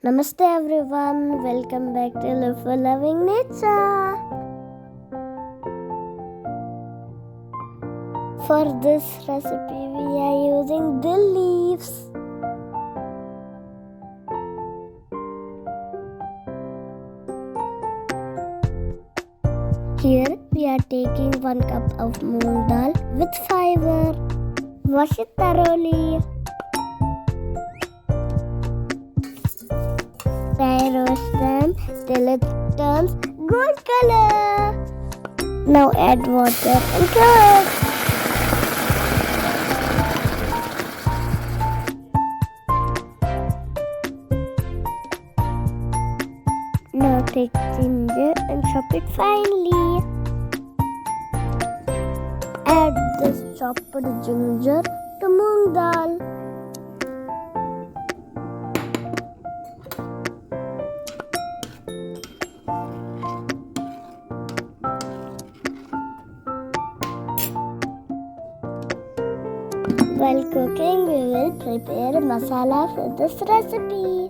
Namaste everyone, welcome back to Live for Loving Nature. For this recipe we are using dill leaves. Here we are taking 1 cup of moong dal with fiber. Wash it thoroughly. Dry roast them till it turns gold color. Now add water and cook. Now take ginger and chop it finely. Add this chopped ginger to moong dal. While cooking, we will prepare masala for this recipe.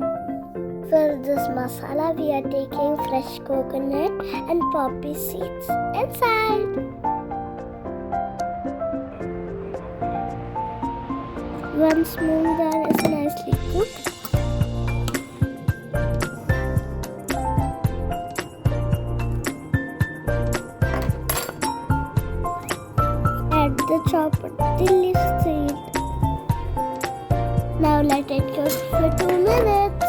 For this masala, we are taking fresh coconut and poppy seeds inside. Once moong dal is nicely cooked, add the chopped dill leaf seed. Now let it cook for 2 minutes.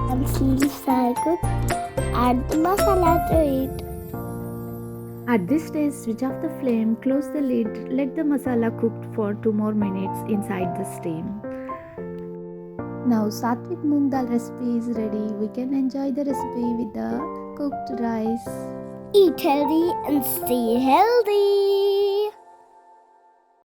Once leaves are cooked, add the masala to it. At this stage, switch off the flame, close the lid, let the masala cook for 2 more minutes inside the steam. Now Satvic Moong dal recipe is ready. We can enjoy the recipe with the cooked rice. Eat healthy and stay healthy.